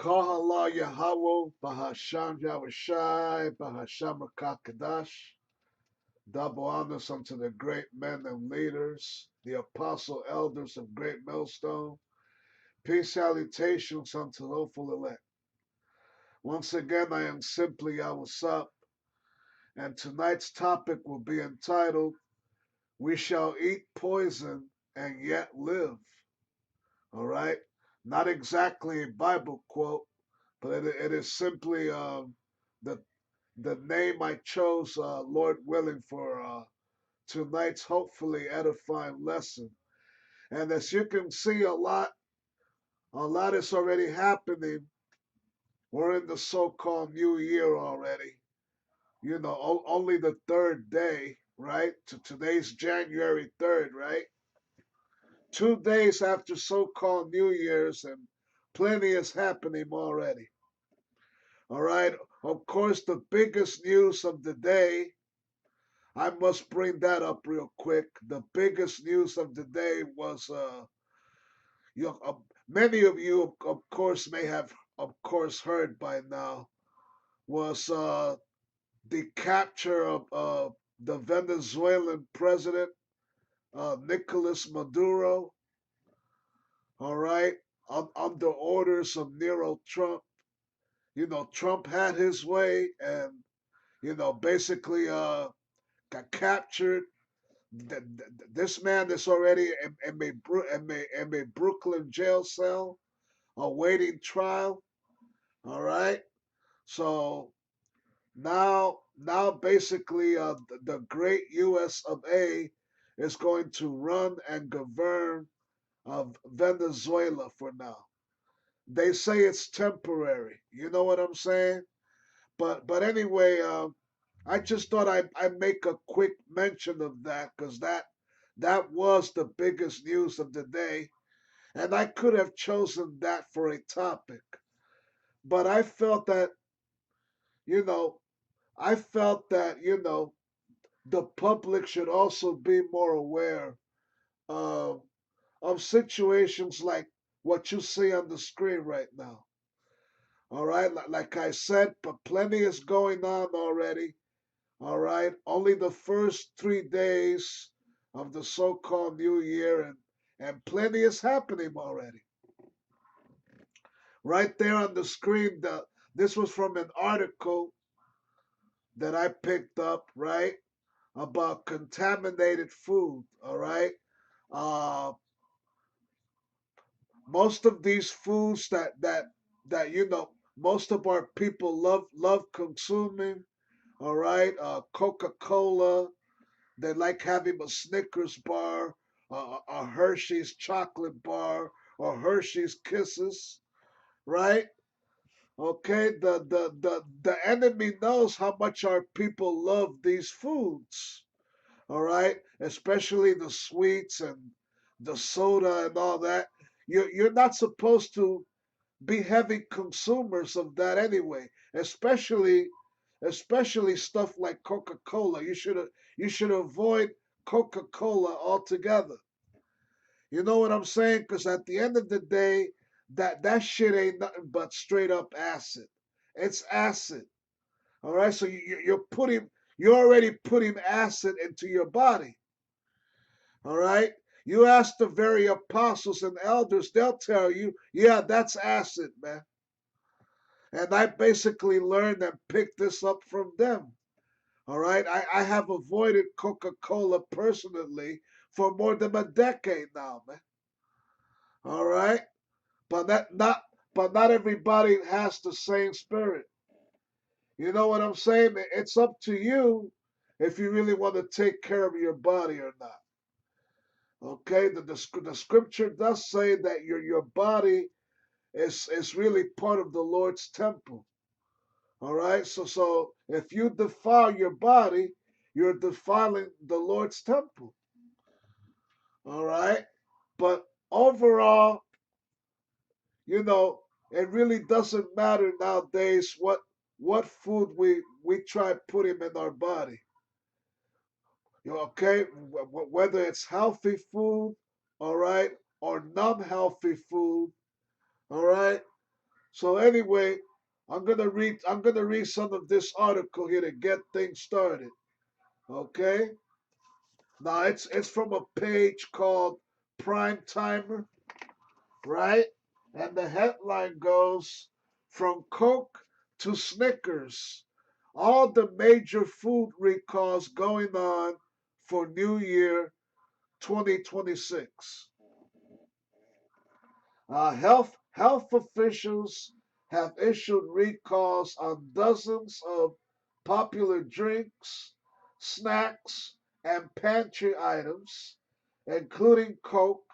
Kahala Yahweh, Bahasham Yahushai, Bahasham Rakakadash. Double honors unto the great men and leaders, the apostle elders of Great Millstone. Peace salutations unto the hopeful elect. Once again, I am simply Yawasap, and tonight's topic will be entitled, We Shall Eat Poison and Yet Live. All right? Not exactly a Bible quote, but it is simply the the name I chose, Lord willing, for tonight's hopefully edifying lesson. And as you can see, a lot is already happening. We're in the so-called New Year already. You know, only the third day, right? Today's January 3rd, right? 2 days after so-called New Year's, and plenty is happening already. All right. Of course, the biggest news of the day, I must bring that up real quick. The biggest news of the day was, many of you, of course, may have, of course, heard by now, was the capture of the Venezuelan president, Nicolas Maduro. All right. Under orders of Nero Trump. You know, Trump had his way and, basically got captured. This man is already in a Brooklyn jail cell awaiting trial. All right. So now basically the great U.S. of A. is going to run and govern Venezuela for now. They say it's temporary. You know what I'm saying? But anyway, I just thought I'd make a quick mention of that because that was the biggest news of the day, and I could have chosen that for a topic, but you know, I felt that the public should also be more aware of situations like what you see on the screen right now. All right, like I said, but plenty is going on already. All right. Only the first 3 days of the so-called New Year, and plenty is happening already. Right there on the screen, this was from an article that I picked up, right, about contaminated food. All right. Uh, most of these foods that most of our people love consuming. All right. Coca-Cola. They like having a Snickers bar, a Hershey's chocolate bar, or Hershey's Kisses, right? Okay, the enemy knows how much our people love these foods, all right? Especially the sweets and the soda and all that. You're not supposed to be heavy consumers of that anyway, especially stuff like Coca-Cola. You should avoid Coca-Cola altogether. You know what I'm saying? Because at the end of the day, that shit ain't nothing but straight up acid. It's acid. All right. So you're already putting acid into your body. All right. You ask the very apostles and elders, they'll tell you, yeah, that's acid, man. And I basically learned and picked this up from them. All right. I have avoided Coca Cola personally for more than a decade now, man. All right. But not everybody has the same spirit. You know what I'm saying? It's up to you if you really want to take care of your body or not. Okay. The scripture does say that your body is really part of the Lord's temple. All right. So if you defile your body, you're defiling the Lord's temple. All right. But overall, it really doesn't matter nowadays what food we try putting in our body. Okay, whether it's healthy food, all right, or non-healthy food, all right. So anyway, I'm gonna read some of this article here to get things started. Okay? Now it's from a page called Prime Timer, right? And the headline goes, From Coke to Snickers, all the major food recalls going on for New Year 2026. Health officials have issued recalls on dozens of popular drinks, snacks, and pantry items, including Coke,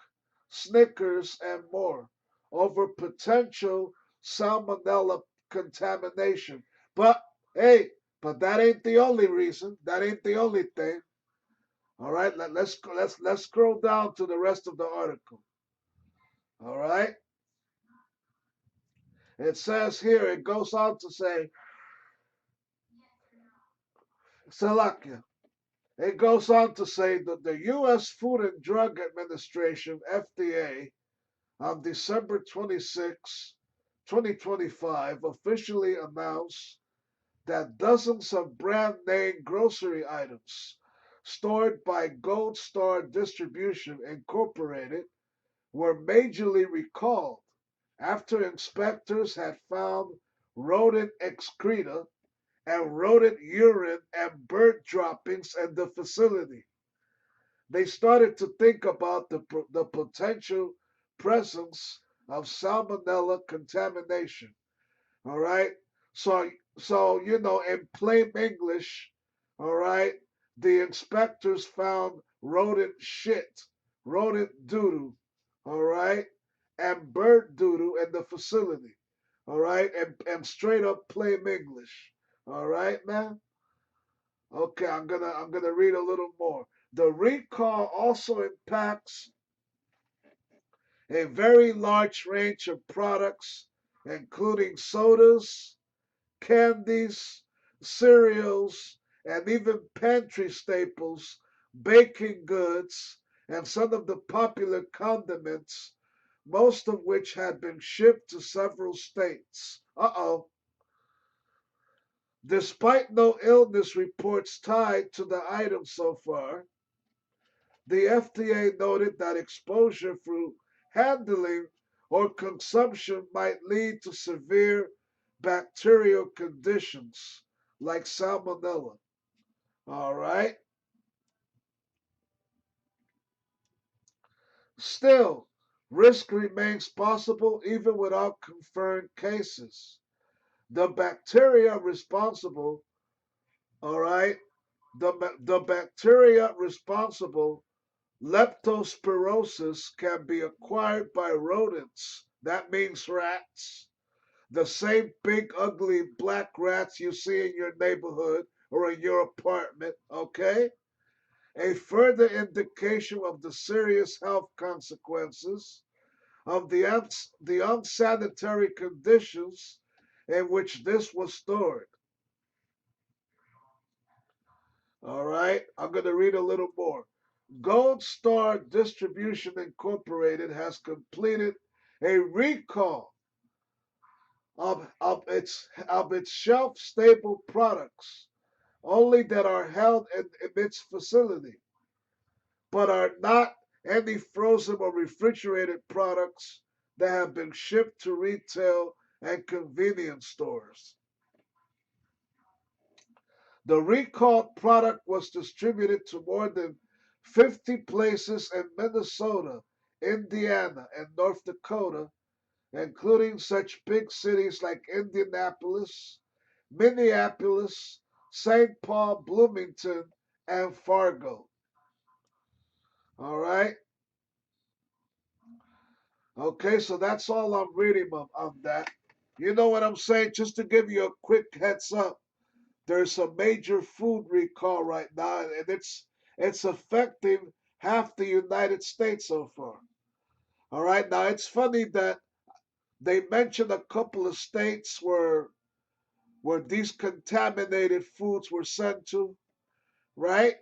Snickers, and more, over potential salmonella contamination. But hey, but that ain't the only reason. That ain't the only thing. All right, let's scroll down to the rest of the article. All right. It says here, it goes on to say, Salakia. It goes on to say that the U.S. Food and Drug Administration, FDA, on December 26, 2025, officially announced that dozens of brand name grocery items stored by Gold Star Distribution Incorporated were majorly recalled after inspectors had found rodent excreta and rodent urine and bird droppings in the facility. They started to think about the potential presence of salmonella contamination. All right. So in plain English, all right, the inspectors found rodent shit, rodent doodoo, all right, and bird doodoo in the facility. All right, and straight up plain English. All right, man. Okay, I'm gonna read a little more. The recall also impacts a very large range of products, including sodas, candies, cereals, and even pantry staples, baking goods, and some of the popular condiments, most of which had been shipped to several states. Uh-oh. Despite no illness reports tied to the item so far, the FDA noted that exposure through handling or consumption might lead to severe bacterial conditions like salmonella. All right. Still, risk remains possible even without confirmed cases. The bacteria responsible, all right, the bacteria responsible leptospirosis can be acquired by rodents. That means rats. The same big, ugly black rats you see in your neighborhood or in your apartment, okay? A further indication of the serious health consequences of the unsanitary conditions in which this was stored. All right, I'm going to read a little more. Gold Star Distribution Incorporated has completed a recall of its shelf stable products only that are held in its facility, but are not any frozen or refrigerated products that have been shipped to retail and convenience stores. The recalled product was distributed to more than 50 places in Minnesota, Indiana, and North Dakota, including such big cities like Indianapolis, Minneapolis, St. Paul, Bloomington, and Fargo. All right. Okay, so that's all I'm reading on that. You know what I'm saying? Just to give you a quick heads up, there's a major food recall right now, and it's affecting half the United States so far. All right, now it's funny that they mentioned a couple of states where these contaminated foods were sent to, right?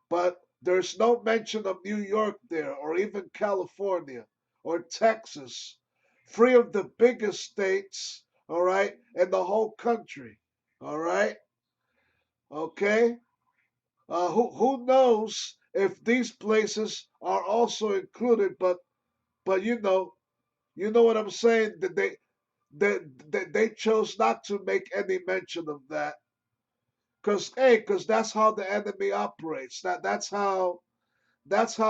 But there's no mention of New York there, or even California, or Texas, three of the biggest states, all right, in the whole country, all right, okay. Who knows if these places are also included? But you know what I'm saying? That they chose not to make any mention of that, cause that's how the enemy operates. That's how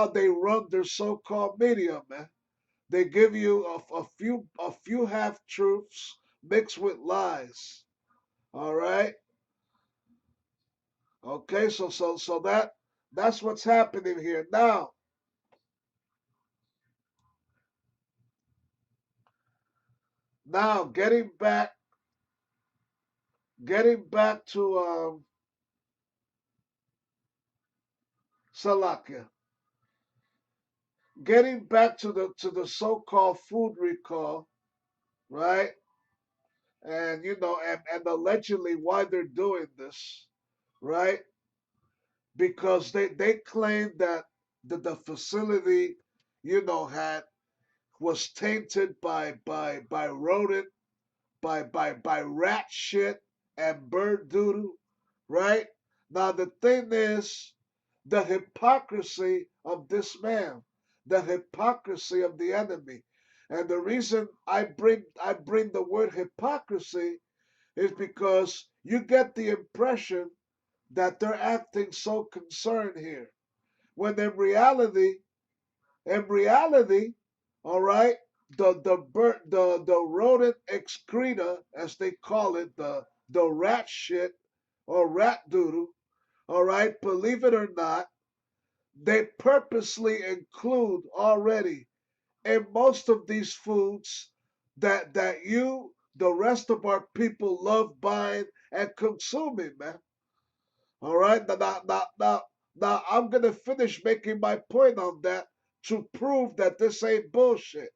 they run their so-called media, man. They give you a few half truths mixed with lies. All right. Okay. So that's what's happening here now. Now getting back to Salakia. Getting back to the so-called food recall, right? And and allegedly why they're doing this, right? Because they claim that the facility, had was tainted by rodent, by rat shit and bird doodle, right? Now the thing is the hypocrisy of this man, the hypocrisy of the enemy. And the reason I bring the word hypocrisy is because you get the impression that they're acting so concerned here. When in reality, all right, the rodent excreta, as they call it, the rat shit or rat doodle, all right, believe it or not, they purposely include already in most of these foods that the rest of our people love buying and consuming, man. All right, now I'm gonna finish making my point on that to prove that this ain't bullshit.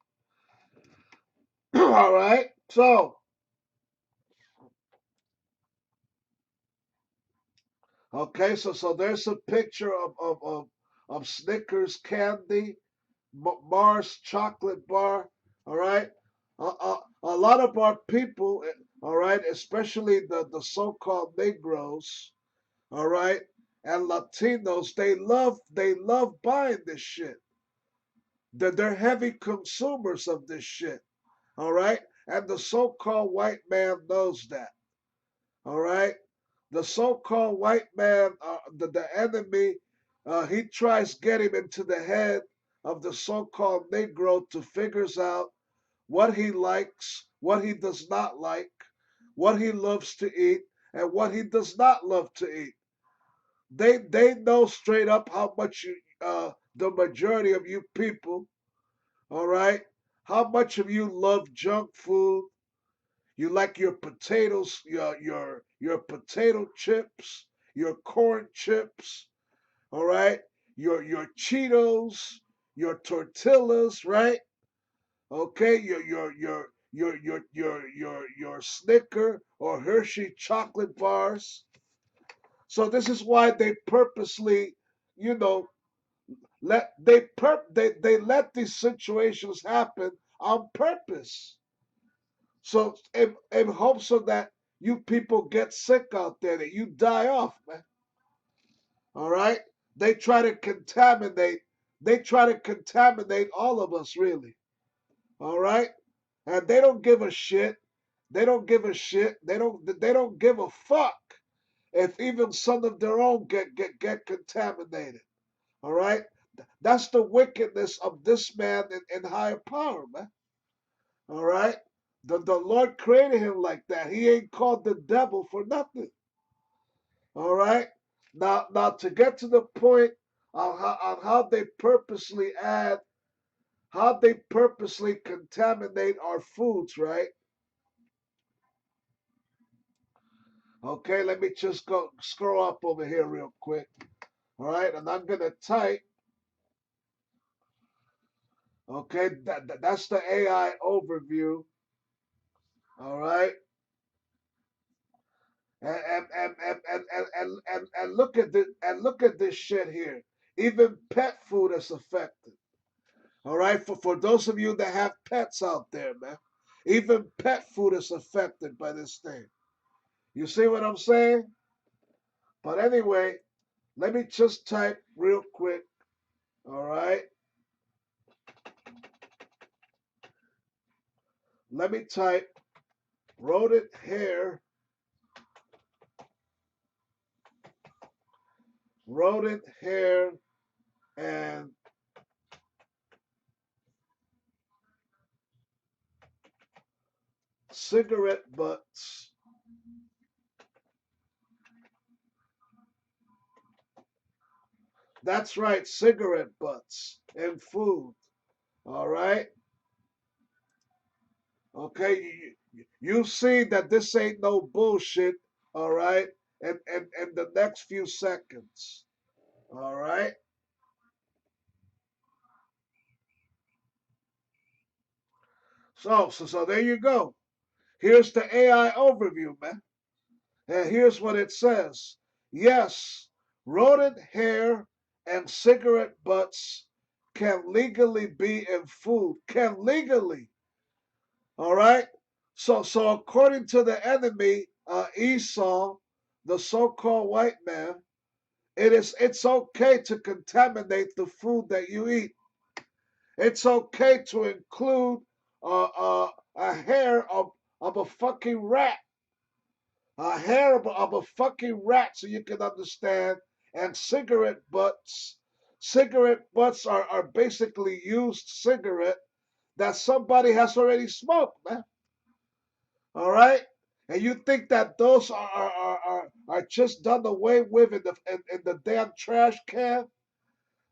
All right, so okay, so there's a picture of Snickers candy, Mars chocolate bar. All right, a lot of our people, all right, especially the so-called Negroes, all right, and Latinos, they love buying this shit. They're heavy consumers of this shit. All right, and the so-called white man knows that. All right, the so-called white man, the enemy, he tries get him into the head of the so-called Negro to figures out what he likes, what he does not like, what he loves to eat, and what he does not love to eat. They know straight up how much the majority of you people, all right, how much of you love junk food. You like your potatoes, your potato chips, your corn chips, all right, your Cheetos, your tortillas, right? Okay, your Snicker or Hershey chocolate bars. So this is why they purposely, you know, they let these situations happen on purpose. So in hopes of that you people get sick out there, that you die off, man. All right? They try to contaminate, they try to contaminate all of us really. All right? And they don't give a shit. They don't give a shit. They don't give a fuck if even some of their own get contaminated. All right? That's the wickedness of this man in higher power, man. All right? The Lord created him like that. He ain't called the devil for nothing. All right? Now to get to the point on how they purposely contaminate our foods, right? Okay, let me just go scroll up over here real quick. All right, and I'm gonna type. Okay, that's the AI overview. All right, and look at this shit here. Even pet food is affected. All right, for those of you that have pets out there, man, even pet food is affected by this thing. You see what I'm saying? But anyway, let me just type real quick. All right, let me type rodent hair, and cigarette butts. That's right, cigarette butts and food. All right. Okay. You see that this ain't no bullshit. All right. And the next few seconds. All right. So there you go. Here's the AI overview, man. And here's what it says. Yes, rodent hair and cigarette butts can legally be in food. Can legally. All right. So according to the enemy, Esau, the so-called white man, it's okay to contaminate the food that you eat. It's okay to include a hair of a fucking rat, a hair of a fucking rat, so you can understand. And cigarette butts. Cigarette butts are basically used cigarette that somebody has already smoked, man. All right? And you think that those are just done away with in the damn trash can?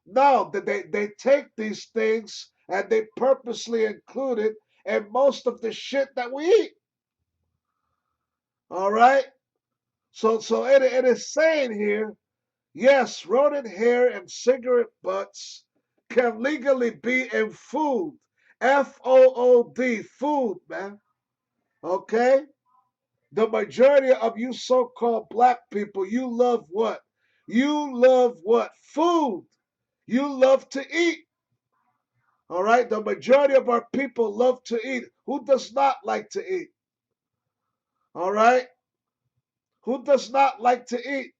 No, they take these things and they purposely include it in most of the shit that we eat. All right? So it is saying here, yes, rodent hair and cigarette butts can legally be in food. Food, food, man. Okay? The majority of you so-called black people, you love what? You love what? Food. You love to eat. All right? The majority of our people love to eat. Who does not like to eat? All right? Who does not like to eat?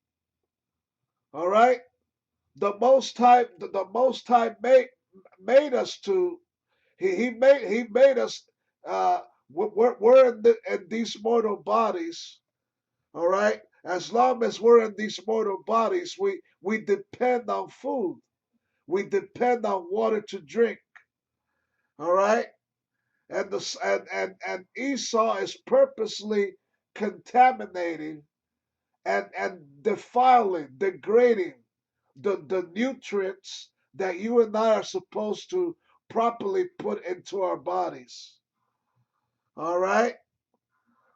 All right? The Most High made us to. He made us. We're in these mortal bodies. All right. As long as we're in these mortal bodies, we depend on food. We depend on water to drink. All right. And Esau is purposely contaminating and defiling, degrading the nutrients that you and I are supposed to properly put into our bodies. All right.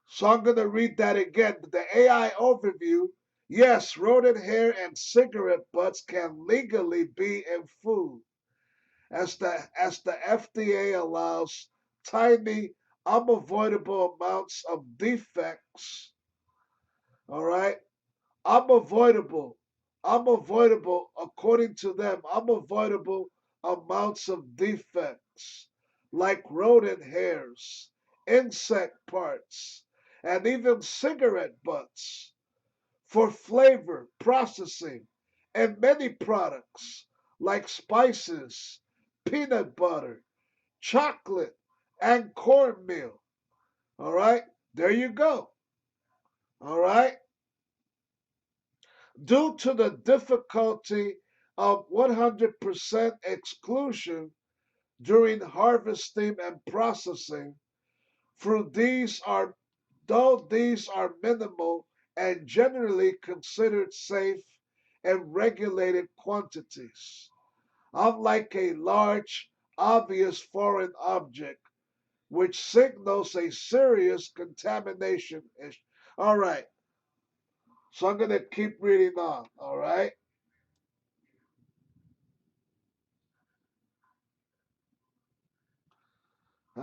So I'm going to read that again. The AI overview. Yes, rodent hair and cigarette butts can legally be in food, as the FDA allows tiny, unavoidable amounts of defects. All right, unavoidable, unavoidable according to them, unavoidable amounts of defects like rodent hairs, insect parts, and even cigarette butts for flavor, processing, and many products like spices, peanut butter, chocolate, and cornmeal. All right, there you go. All right, due to the difficulty of 100% exclusion during harvesting and processing, through these are though these are minimal and generally considered safe and regulated quantities, unlike a large, obvious foreign object which signals a serious contamination issue. All right, so I'm going to keep reading on. All right.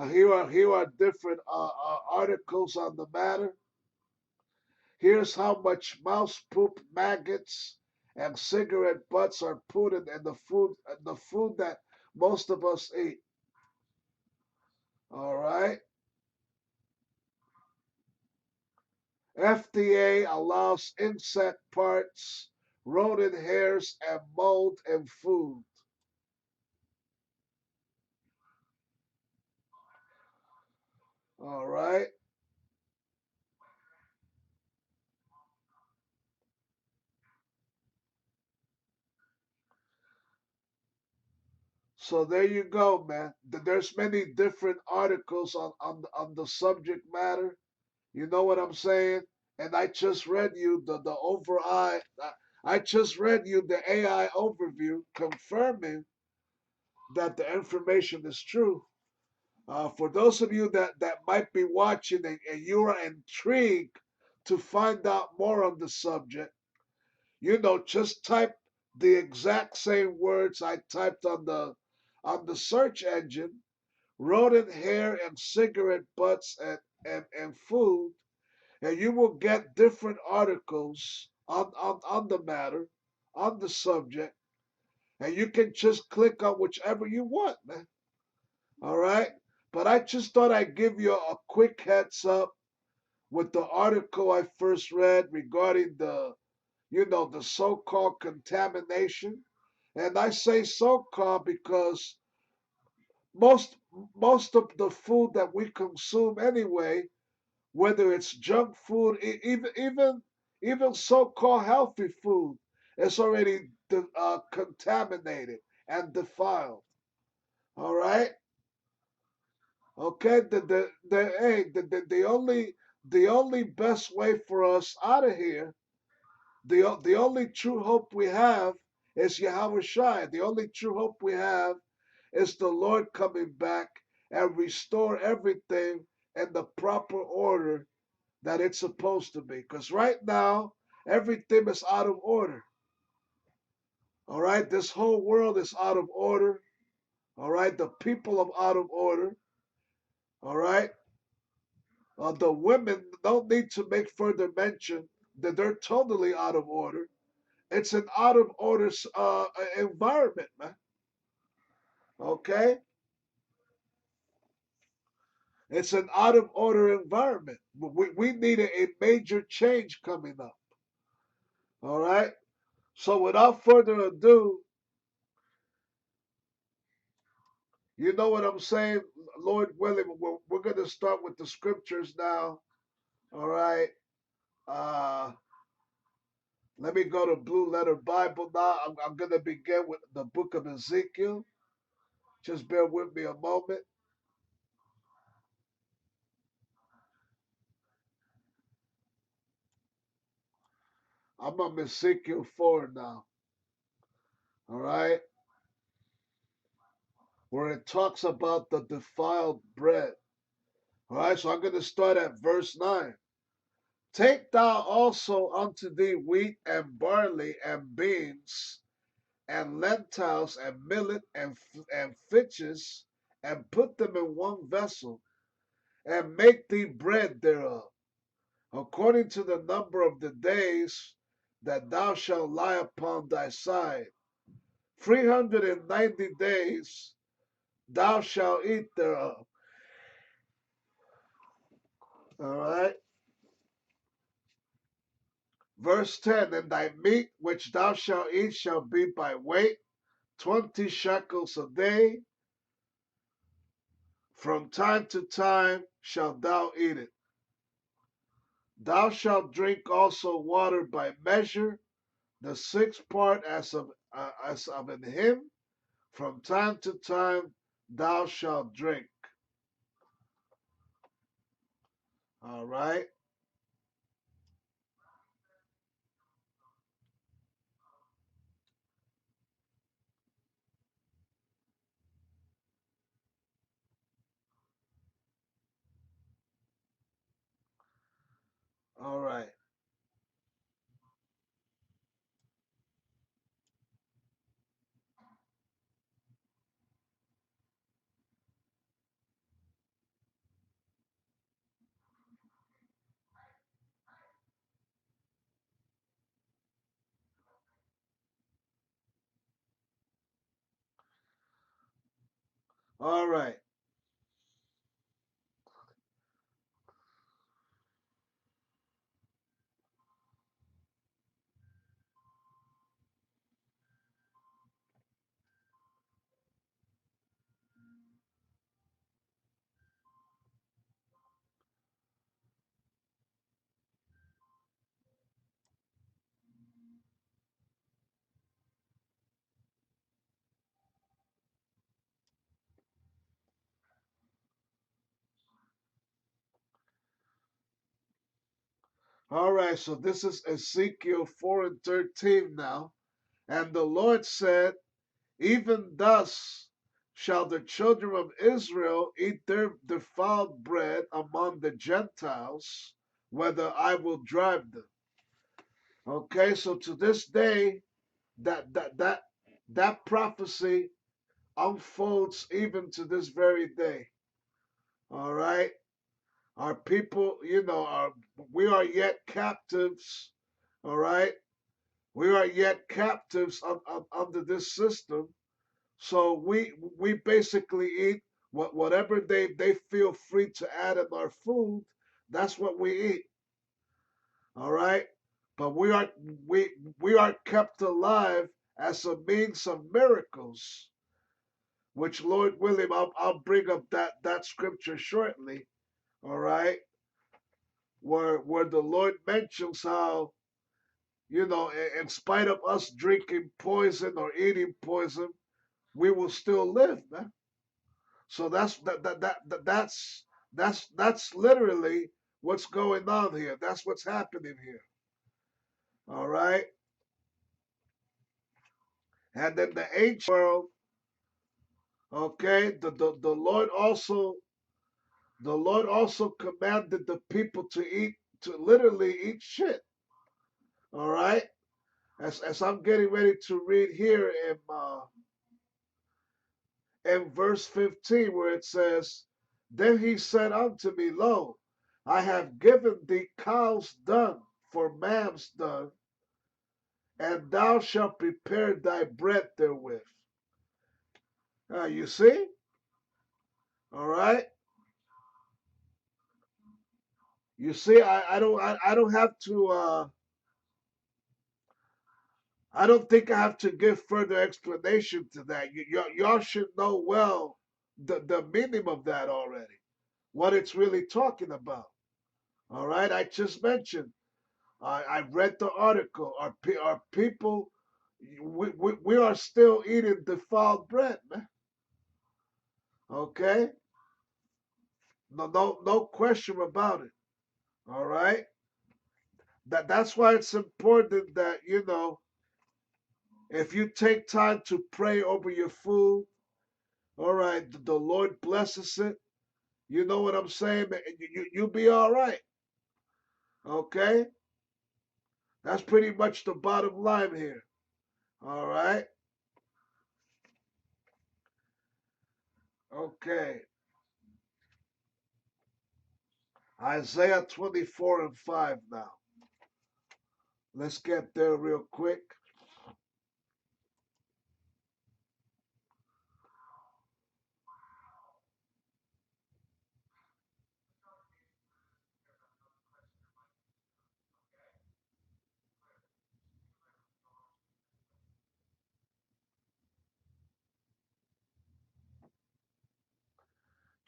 Here are different articles on the matter. Here's how much mouse poop, maggots, and cigarette butts are put in the food that most of us eat. All right. FDA allows insect parts, rodent hairs, and mold in food. All right. So there you go, man. There's many different articles on the subject matter. You know what I'm saying? And I just read you the over I just read you the AI overview confirming that the information is true. For those of you that might be watching and you are intrigued to find out more on the subject, just type the exact same words I typed on the search engine, rodent hair and cigarette butts and food, and you will get different articles on the matter, on the subject, and you can just click on whichever you want, man. All right? But I just thought I'd give you a quick heads up with the article I first read regarding the so-called contamination. And I say so-called because most most of the food that we consume anyway, whether it's junk food, even so-called healthy food, it's already contaminated and defiled. All right, okay. Hey, the only best way for us out of here, the only true hope we have is Yahweh Shai. The only true hope we have is the Lord coming back and restore everything in the proper order that it's supposed to be. Because right now, everything is out of order. All right, this whole world is out of order. All right, the people are out of order. All right, the women don't need to make further mention that they're totally out of order. It's an out of order environment, man. Okay, it's an out of order environment. We need a major change coming up. All right. So without further ado, you know what I'm saying? Lord willing, we're going to start with the scriptures now. All right. Uh, Let me go to Blue Letter Bible now. I'm going to begin with the book of Ezekiel. Just bear with me a moment. I'm on Ezekiel 4 now. All right. Where it talks about the defiled bread. All right. So I'm going to start at verse 9. Take thou also unto thee wheat and barley and beans and lentils and millet and fitches, and put them in one vessel, and make thee bread thereof, according to the number of the days that thou shalt lie upon thy side. 390 days thou shalt eat thereof. All right. Verse 10. And thy meat which thou shalt eat shall be by weight, 20 shekels a day. From time to time shalt thou eat it. Thou shalt drink also water by measure, the sixth part as of an hymn. From time to time thou shalt drink. All right, all right. All right. All right. So this is Ezekiel 4 and 13 now. And the Lord said, even thus shall the children of Israel eat their defiled bread among the Gentiles, whether I will drive them. Okay, so to this day, that prophecy unfolds even to this very day. All right, our people, we are yet captives. All right, we are yet captives under this system. So we basically eat whatever they feel free to add in our food. That's what we eat. All right, but we we are kept alive as a means of miracles, which Lord willing, I'll bring up that scripture shortly. All right, where the Lord mentions how in spite of us drinking poison or eating poison, we will still live, man. So that's literally what's going on here. That's what's happening here. All right. And then the ancient world, okay, the Lord also commanded the people to literally eat shit. All right. As I'm getting ready to read here in verse 15, where it says, then he said unto me, lo, I have given thee cow's dung for man's dung, and thou shalt prepare thy bread therewith. You see? All right. You see, I don't have to I don't think I have to give further explanation to that. Y'all should know well the meaning of that already, what it's really talking about. All right, I just mentioned. I read the article. Our people, we are still eating defiled bread, man. Okay, no question about it. All right, that's why it's important that if you take time to pray over your food, all right, the Lord blesses it. You know what I'm saying? You'll be all right. Okay, that's pretty much the bottom line here. All right. Okay. Isaiah 24 and 5 now. Let's get there real quick.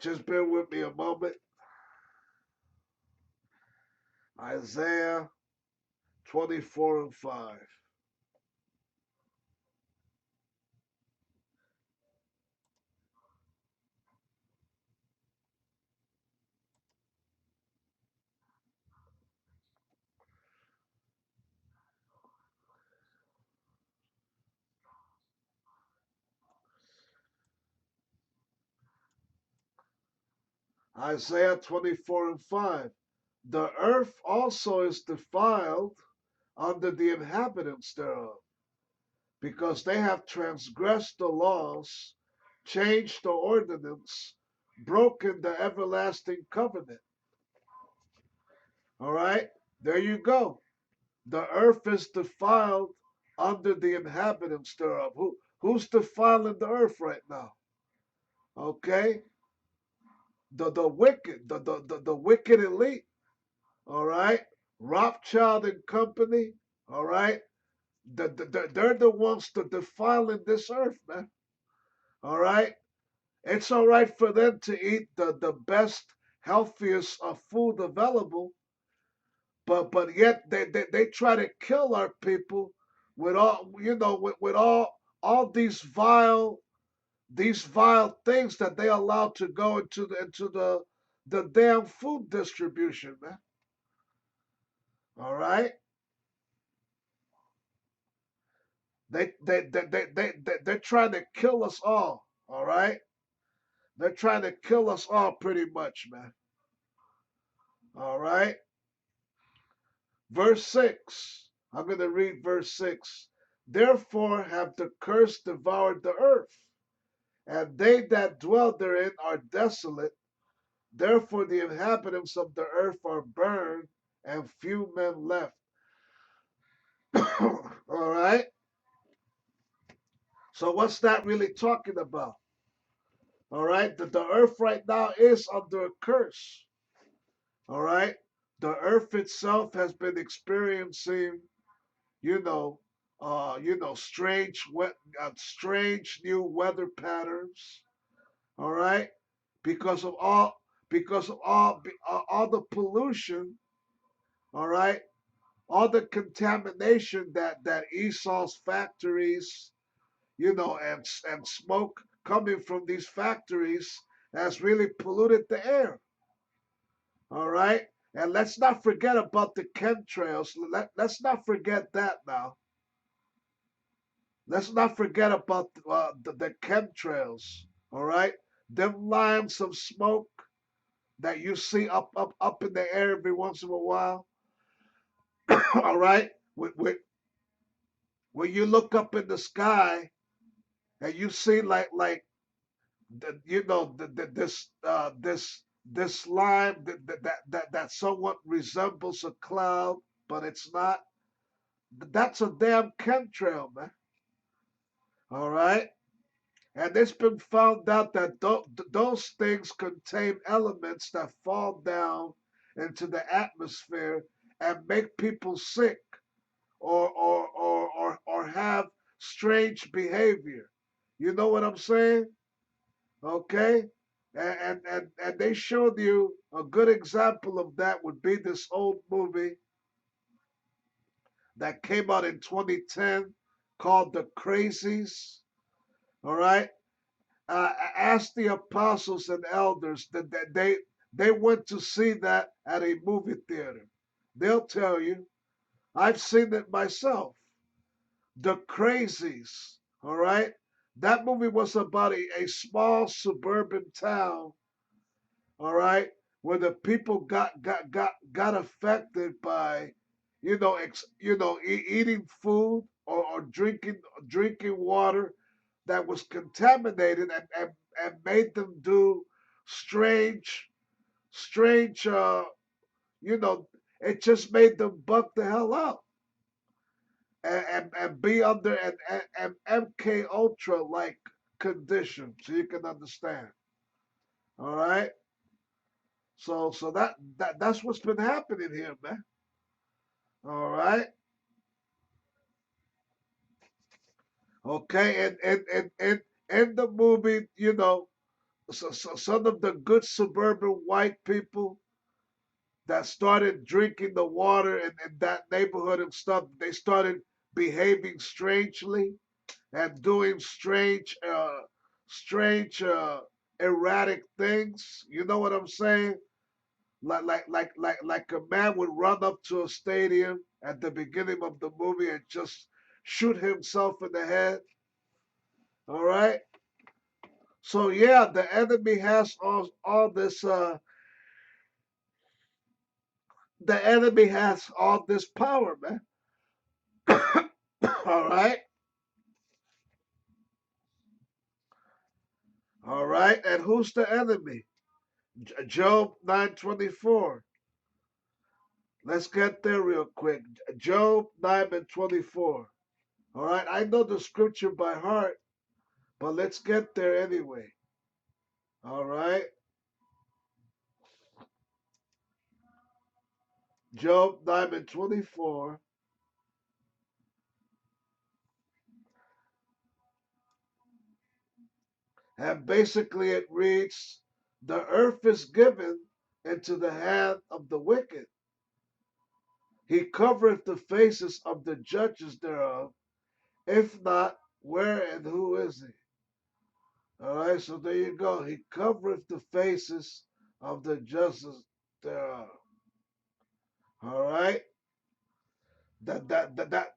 Just bear with me a moment. Isaiah 24 and 5. Isaiah 24 and 5. The earth also is defiled under the inhabitants thereof, because they have transgressed the laws, changed the ordinance, broken the everlasting covenant. All right, there you go. The earth is defiled under the inhabitants thereof. Who's defiling the earth right now? Okay, the wicked, the wicked elite. All right, Rothschild and Company. All right, they're the ones that defiling this earth, man. All right, it's all right for them to eat the best, healthiest food available, but yet they try to kill our people with all with all these vile things that they allow to go into the damn food distribution, man. All right, they're trying to kill us all. All right, they're trying to kill us all pretty much, man. All right, verse 6. I'm going to read verse 6. Therefore have the curse devoured the earth, and they that dwell therein are desolate. Therefore the inhabitants of the earth are burned, and few men left. All right. So what's that really talking about? All right. The earth right now is under a curse. All right. The earth itself has been experiencing, you know, strange new weather patterns. All right, because of all the pollution. All right, all the contamination that Esau's factories, and smoke coming from these factories has really polluted the air. All right, and let's not forget about the chemtrails. Let's not forget that now. Let's not forget about the chemtrails. All right, them lines of smoke that you see up in the air every once in a while. All right, when you look up in the sky and you see like this line that somewhat resembles a cloud, but it's not. That's a damn chemtrail, man. All right. And it's been found out that those things contain elements that fall down into the atmosphere and make people sick or have strange behavior. You know what I'm saying? Okay? And they showed you a good example of that would be this old movie that came out in 2010 called The Crazies. All right? Ask the apostles and elders that they went to see that at a movie theater. They'll tell you. I've seen it myself. The Crazies. All right. That movie was about a small suburban town. All right, where the people got affected by, eating food or drinking water that was contaminated and made them do strange, strange, you know, it just made them buck the hell up and be under an MK Ultra like condition, so you can understand. All right, so that's what's been happening here, man. All right, okay, and the movie, so some of the good suburban white people that started drinking the water in that neighborhood and stuff, they started behaving strangely and doing strange, erratic things. You know what I'm saying? Like a man would run up to a stadium at the beginning of the movie and just shoot himself in the head. All right. So yeah, the enemy has all this. The enemy has all this power, man. All right. All right. And who's the enemy? Job 9:24. Let's get there real quick. Job 9:24. All right. I know the scripture by heart, but let's get there anyway. All right. Job 9 and 24. And basically it reads, the earth is given into the hand of the wicked. He covereth the faces of the judges thereof. If not, where and who is he? All right, so there you go. He covereth the faces of the judges thereof. All right, that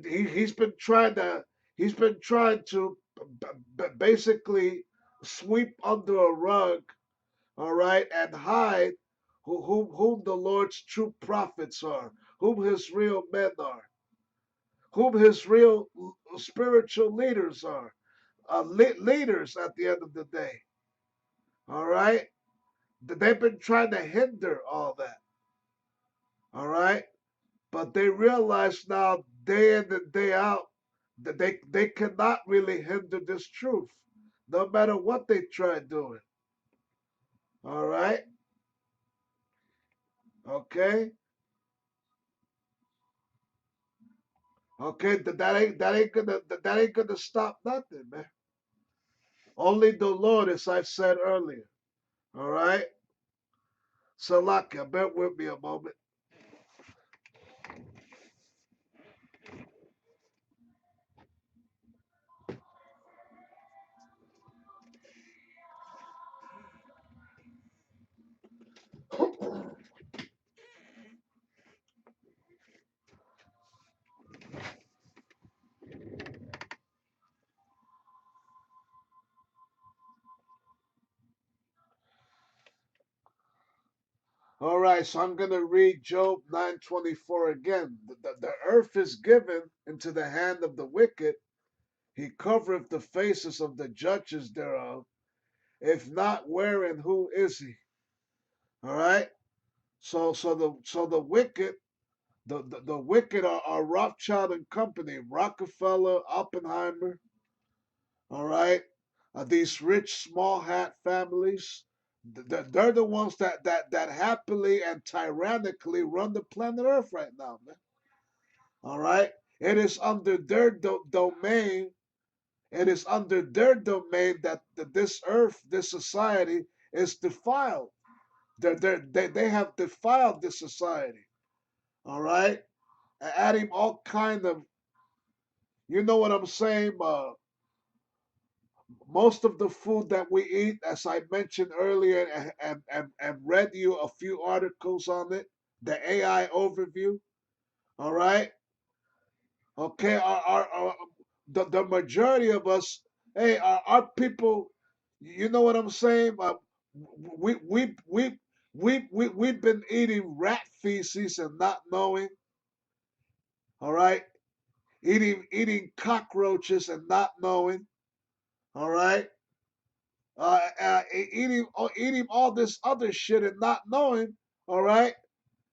he's been trying to basically sweep under a rug, all right, and hide whom the Lord's true prophets are, whom his real men are, whom his real spiritual leaders are, leaders at the end of the day. All right, they've been trying to hinder all that. All right, but they realize now, day in and day out, that they cannot really hinder this truth, no matter what they try doing. All right, okay, okay, that ain't gonna stop nothing, man. Only the Lord, as I said earlier. All right, Salaka, bear with me a moment. All right, so I'm going to read Job 9:24 again. The earth is given into the hand of the wicked. He covereth the faces of the judges thereof. If not, where and who is he? All right. So the wicked, the wicked are Rothschild and Company, Rockefeller, Oppenheimer. All right. These rich small hat families. They're the ones that happily and tyrannically run the planet Earth right now, man. All right. It is under their domain. It is under their domain that this earth, this society is defiled. They have defiled this society. All right. Adding all kind of, you know what I'm saying? Most of the food that we eat, as I mentioned earlier, and read you a few articles on it, the AI overview. All right. Okay. The majority of us, hey, our people, you know what I'm saying? We we we we've been eating rat feces and not knowing. All right, eating cockroaches and not knowing. All right, eating all this other shit and not knowing. All right,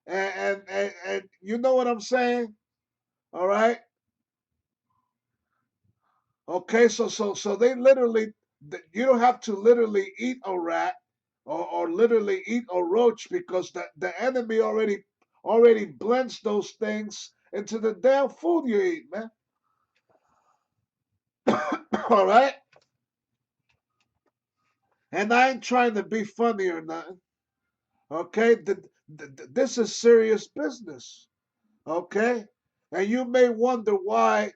and you know what I'm saying. All right. Okay, so they literally, you don't have to literally eat a rat, or literally eat a roach, because the enemy already blends those things into the damn food you eat, man. All right, and I ain't trying to be funny or nothing. Okay, this is serious business. Okay, and you may wonder why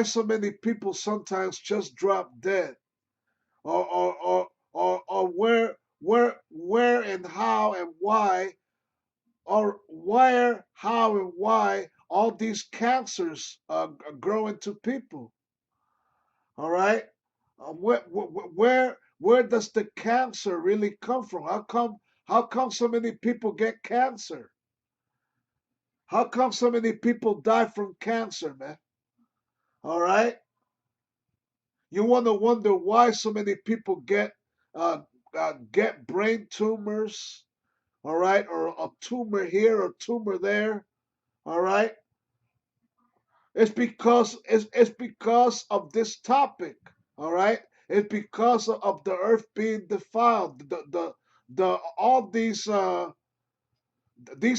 so many people sometimes just drop dead, or where and how and why, or where, how and why all these cancers grow into people. All right, where does the cancer really come from? How come so many people get cancer? How come so many people die from cancer, man? All right, you want to wonder why so many people get brain tumors, all right, or a tumor here or tumor there, all right. It's because of this topic, all right. It's because of the earth being defiled. All these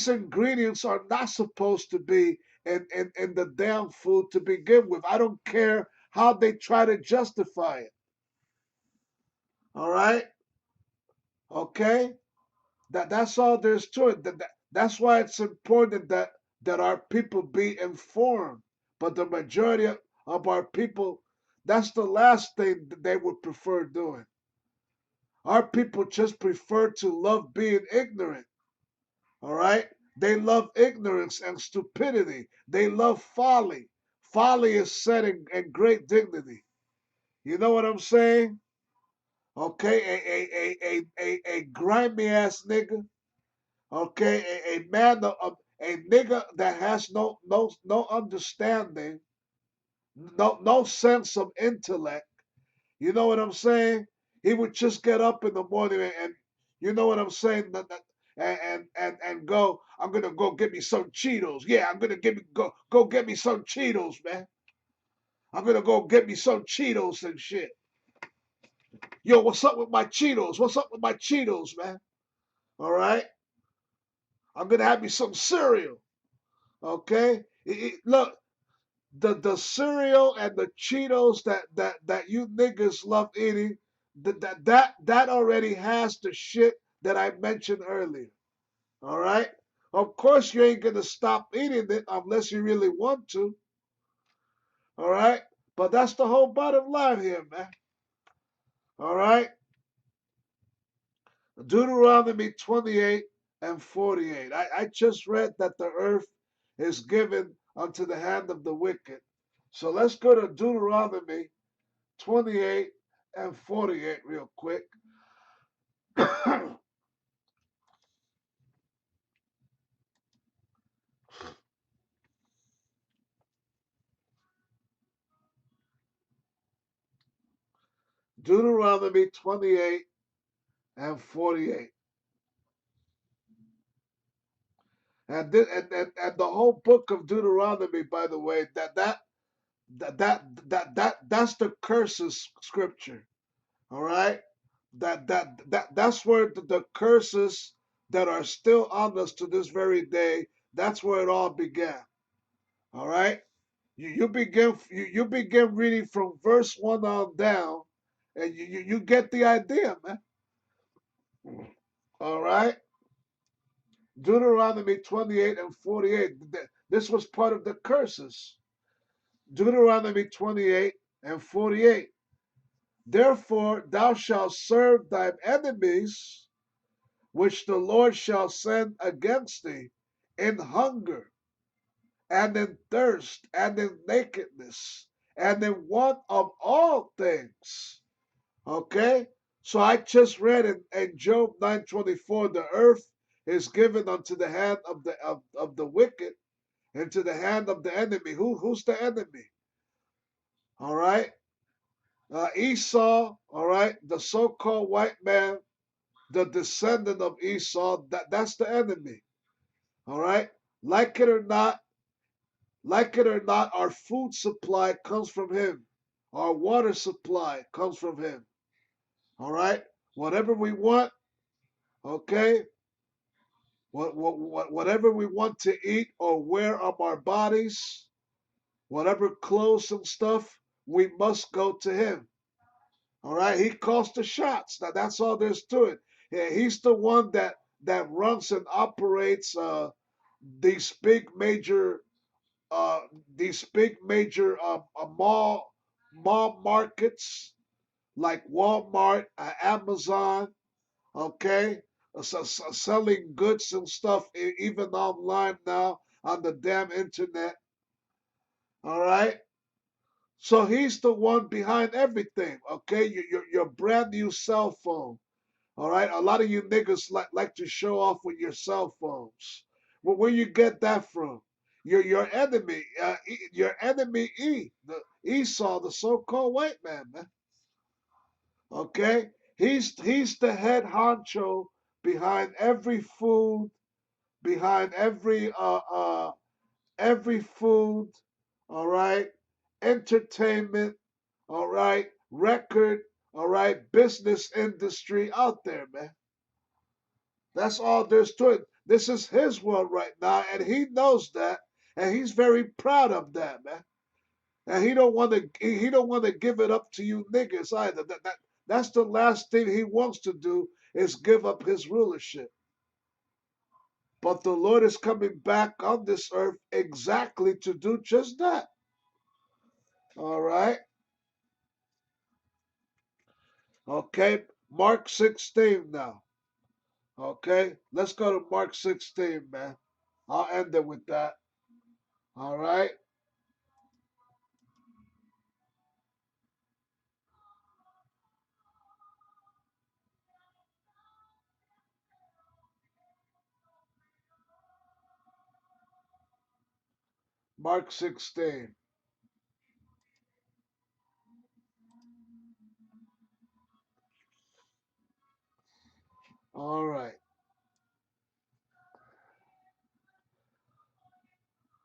ingredients are not supposed to be in the damn food to begin with. I don't care how they try to justify it. All right? Okay? That's all there's to it. That's why it's important that our people be informed. But the majority of our people, that's the last thing that they would prefer doing. Our people just prefer to love being ignorant. All right? They love ignorance and stupidity. They love folly. Folly is set in great dignity. You know what I'm saying? Okay, a grimy ass nigga. Okay, a man, a nigga that has no understanding, no sense of intellect. You know what I'm saying? He would just get up in the morning and you know what I'm saying, and go. I'm gonna go get me some Cheetos. Yeah, I'm gonna go get me some Cheetos, man. I'm gonna go get me some Cheetos and shit. Yo, what's up with my Cheetos? What's up with my Cheetos, man? All right, I'm gonna have me some cereal. Okay, look, the cereal and the Cheetos that you niggas love eating, that already has the shit that I mentioned earlier. All right. Of course, you ain't gonna stop eating it unless you really want to. All right. But that's the whole bottom line here, man. All right. Deuteronomy 28 and 48. I just read that the earth is given unto the hand of the wicked. So let's go to Deuteronomy 28 and 48 real quick. Deuteronomy 28 and 48. And the whole book of Deuteronomy, by the way, that's the curses scripture. All right? That's where the curses that are still on us to this very day, that's where it all began. All right? You begin reading from verse 1 on down, and you get the idea, man. All right? Deuteronomy 28 and 48. This was part of the curses. Deuteronomy 28 and 48. Therefore thou shalt serve thine enemies, which the Lord shall send against thee, in hunger, and in thirst, and in nakedness, and in want of all things. Okay? So I just read in Job 9:24, the earth is given unto the hand of the wicked, and to the hand of the enemy. Who's the enemy? All right? Esau, all right, the so-called white man, the descendant of Esau, that's the enemy. All right? Like it or not, our food supply comes from him. Our water supply comes from him. All right? Whatever we want, okay? Whatever we want to eat or wear on our bodies, whatever clothes and stuff, we must go to him. All right, he calls the shots. Now that's all there's to it. Yeah, he's the one that runs and operates these big major uh, mall markets like Walmart, Amazon. Okay, selling goods and stuff even online now on the damn internet. All right. So he's the one behind everything. Okay, your brand new cell phone. All right, a lot of you niggas like to show off with your cell phones. Well, where you get that from? Your enemy, your enemy the Esau, the so-called white man. Okay, he's the head honcho behind every food, behind every food. All right, entertainment. All right, record. all right, business industry out there, man. That's all there's to it. This is his world right now, and he knows that, and he's very proud of that, man. And he don't want to give it up to you niggas either. That's the last thing he wants to do is give up his rulership. But the Lord is coming back on this earth exactly to do just that. All right. Okay. Mark 16 now. Okay. Let's go to Mark 16, man. I'll end it with that. All right. Mark 16. All right.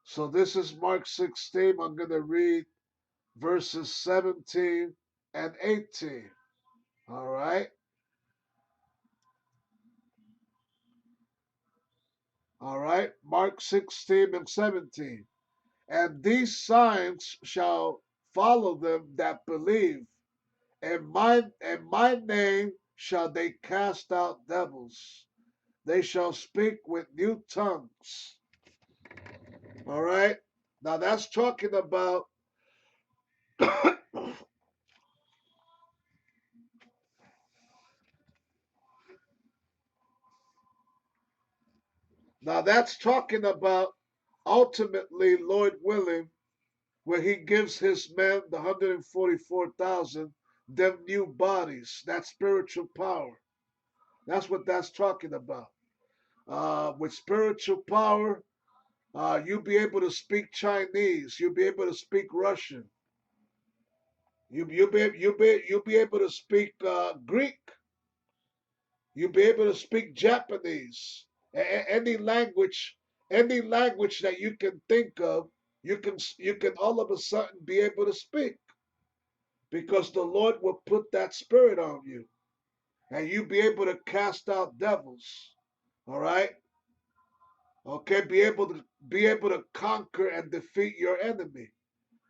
So this is Mark 16. I'm going to read verses 17 and 18. All right. All right. Mark 16 and 17. And these signs shall follow them that believe. In my name shall they cast out devils. They shall speak with new tongues. All right. Now that's talking about now that's talking about ultimately, Lord willing, where he gives his men, the 144,000, them new bodies, that spiritual power. That's what that's talking about. With spiritual power, you'll be able to speak Chinese. You'll be able to speak Russian. You'll be able to speak Greek. You'll be able to speak Japanese. Any language that you can think of, you can all of a sudden be able to speak because the Lord will put that spirit on you, and you be able to cast out devils. All right, okay, be able to conquer and defeat your enemy.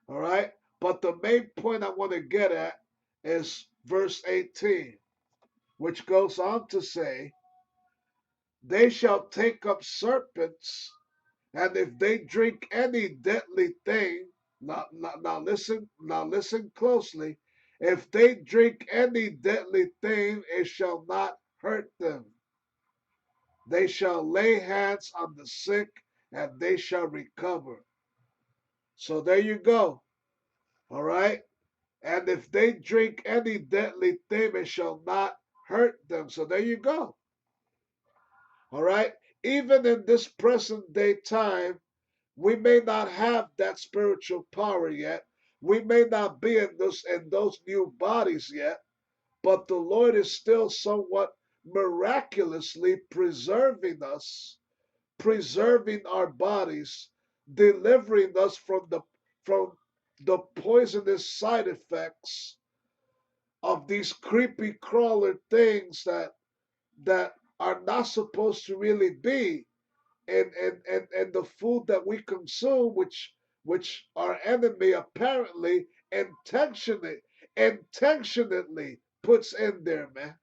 All right, but the main point I want to get at is verse 18, which goes on to say, "They shall take up serpents, and if they drink any deadly thing," now listen closely. "If they drink any deadly thing, it shall not hurt them. They shall lay hands on the sick, and they shall recover." So there you go. All right. And if they drink any deadly thing, it shall not hurt them. So there you go. All right. Even in this present day time, we may not have that spiritual power yet. We may not be in those new bodies yet, but the Lord is still somewhat miraculously preserving us, preserving our bodies, delivering us from the poisonous side effects of these creepy crawler things that are not supposed to really be and the food that we consume, which our enemy apparently intentionally puts in there, man.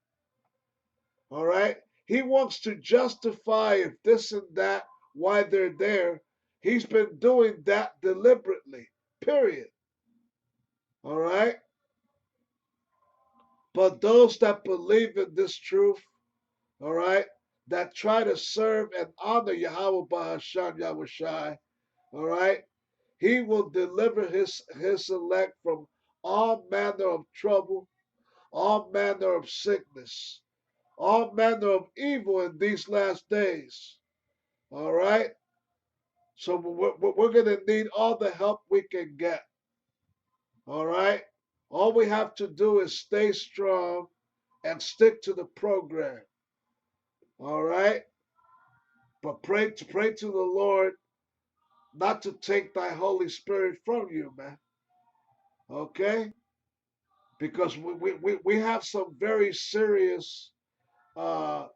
All right, he wants to justify if this and that why they're there. He's been doing that deliberately. Period. All right, but those that believe in this truth, all right, that try to serve and honor Yahweh Bahasham Yahushai, all right, he will deliver his elect from all manner of trouble, all manner of sickness, all manner of evil in these last days. All right? So we're going to need all the help we can get. All right? All we have to do is stay strong and stick to the program. All right? But pray to the Lord not to take thy Holy Spirit from you, man. Okay? because we have some very serious uh,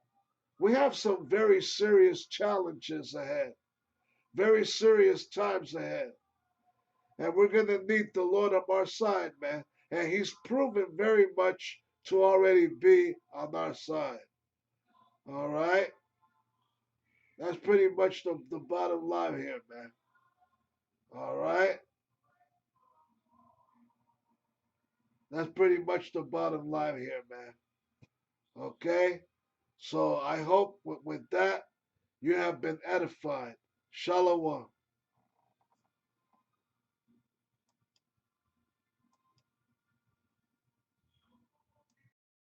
we have some very serious challenges ahead, very serious times ahead, and we're gonna need the Lord on our side, man. And He's proven very much to already be on our side. All right, that's pretty much the bottom line here, man. All right, that's pretty much the bottom line here, man. Okay, so I hope with that you have been edified. Shalom.